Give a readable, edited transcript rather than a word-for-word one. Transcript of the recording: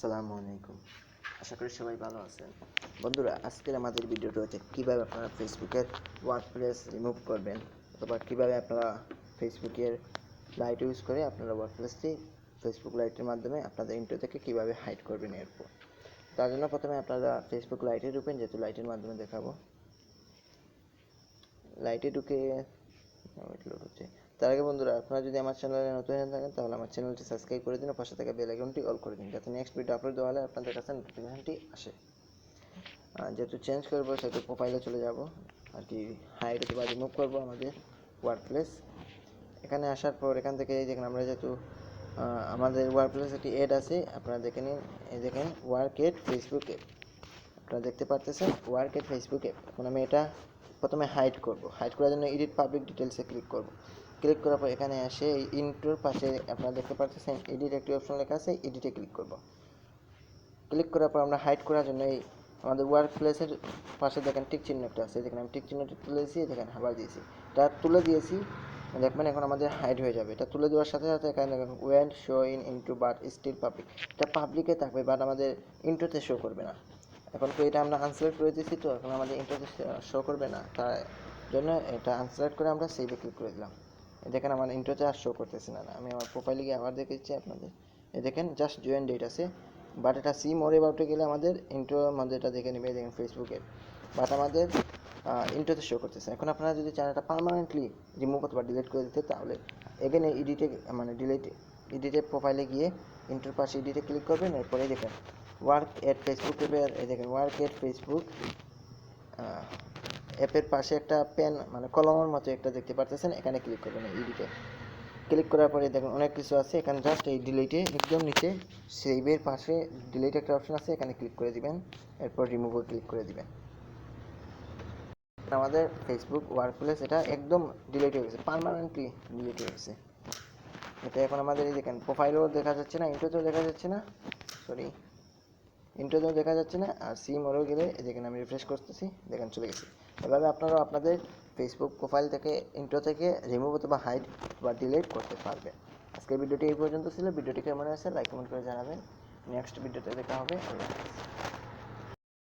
আসসালামু আলাইকুম। আশা করি সবাই ভালো আছেন। বন্ধুরা, আজকের আমাদের ভিডিওটা হচ্ছে কীভাবে আপনারা ফেসবুকের ওয়ার্ডপ্রেস রিমুভ করবেন, অথবা কীভাবে আপনারা ফেসবুকের লাইট ইউজ করে আপনারা ওয়ার্ডপ্রেসটি ফেসবুক লাইটের মাধ্যমে আপনাদের ইন্ট্রো থেকে কীভাবে হাইড করবেন। এরপর তার জন্য প্রথমে আপনারা ফেসবুক লাইটে ঢুকবেন, যেহেতু লাইটের মাধ্যমে দেখাবো। লাইটে ঢুকে লোড হচ্ছে। তার আগে বন্ধুরা, আপনারা যদি আমার চ্যানেলে নতুন হয়ে থাকেন তাহলে আমার চ্যানেলটি সাবস্ক্রাইব করে দিন, পাশে থাকা বেল আইকনটি অল করে দিন, যাতে নেক্সট ভিডিও আপলোড দেওয়া হলে আপনাদের কাছে নোটিফিকেশনটি আসে। যেহেতু চেঞ্জ করবো সেহেতু প্রোফাইলে চলে যাব আর কি, হাইড অথবা রিমুভ করবো আমাদের ওয়ার্ডপ্লেস। এখানে আসার পর এখান থেকে এই দেখেন, আমরা যেহেতু আমাদের ওয়ার্ডপ্লেস একটি অ্যাড আছে, আপনারা দেখে নিন। এই দেখেন, ওয়ার্ক এড ফেসবুক অ্যাপ, আপনারা দেখতে পারতেছেন ওয়ার্ক এড ফেসবুক অ্যাপ। এখন আমি এটা প্রথমে হাইড করব। হাইড করার জন্য এডিট পাবলিক ডিটেলসে ক্লিক করব। ক্লিক করার পর এখানে এসে এই ইন্ট্রোর পাশে আপনারা দেখতে পাচ্ছেন এডিট একটি অপশন লেখা আছে, এডিটে ক্লিক করব। ক্লিক করার পর আমরা হাইড করার জন্য এই আমাদের ওয়ার্ক প্লেসের পাশে দেখেন টিক চিহ্ন একটা আছে, দেখেন আমি টিক চিহ্নটি তুলে দিয়েছি, দেখেন আবার দিয়েছি, এটা তুলে দিয়েছি। দেখবেন এখন আমাদের হাইড হয়ে যাবে। এটা তুলে দেওয়ার সাথে সাথে এখানে দেখেন when show in intro but still public, এটা পাবলিকে থাকবে বাট আমাদের ইন্ট্রোতে শো করবে না। এখন তো এটা আমরা আনসিলেক্ট করে দিয়েছি, তো এখন আমাদের ইন্ট্রোতে শো করবে না, তার জন্য এটা আনসিলেক্ট করে আমরা সেভে ক্লিক করে দিলাম। দেখেন আমার ইন্ট্রোতে আর শো করতেছে না। আমি আমার প্রোফাইলে গিয়ে আবার দেখে দিচ্ছি আপনাদের। দেখেন জাস্ট জয়েন ডেট আছে, বাট এটা সি মোর অ্যাবাউটে গেলে আমাদের ইন্ট্রোর মধ্যে এটা দেখে নেবে, দেখেন ফেসবুকের, বাট আমাদের ইন্ট্রোতে শো করতেছে। এখন আপনারা যদি চান এটা পার্মানেন্টলি রিমুভ অথবা ডিলিট করে দিতে, তাহলে এখানে এডিটে এডিটে প্রোফাইলে গিয়ে ইন্ট্রোর পাশে এডিটে ক্লিক করবেন। এরপরে দেখেন ওয়ার্ক এট ফেসবুক অ্যাপের, দেখেন ওয়ার্ক এট ফেসবুক অ্যাপের পাশে একটা পেন কলমের মতো একটা দেখতে পারতেছেন, এখানে ক্লিক করবেন। এডিটে ক্লিক করার পরে দেখুন অনেক কিছু আছে, এখানে জাস্ট এই ডিলিটে একদম নিচে সেভের পাশে ডিলিট একটা অপশন আছে, এখানে ক্লিক করে দিবেন। এরপর রিমুভে ক্লিক করে দিবেন। আমাদের ফেসবুক ওয়ার্কপ্লেস এটা একদম ডিলিট হয়ে গেছে, পার্মানেন্টলি ডিলিট হয়ে গেছে। এটা এখন আমাদের এই দেখেন প্রোফাইলও দেখা যাচ্ছে না, ইন্ট্রোতেও দেখা যাচ্ছে না, সরি ইন্ট্রোতেও দেখা যাচ্ছে না, আর সি মোড়েও গেলে দেখেন আমি রিফ্রেশ করতেছি, দেখেন চলে গেছে। এভাবে আপনারাও আপনাদের ফেসবুক প্রোফাইল থেকে ইন্ট্রো থেকে রিমুভ অথবা হাইড বা ডিলিট করতে পারবেন। আজকের ভিডিওটি এই পর্যন্ত ছিল। ভিডিওটি কেমন হয়েছে লাইক কমেন্ট করে জানাবেন। নেক্সট ভিডিওতে দেখা হবে। আল্লাহ হাফেজ।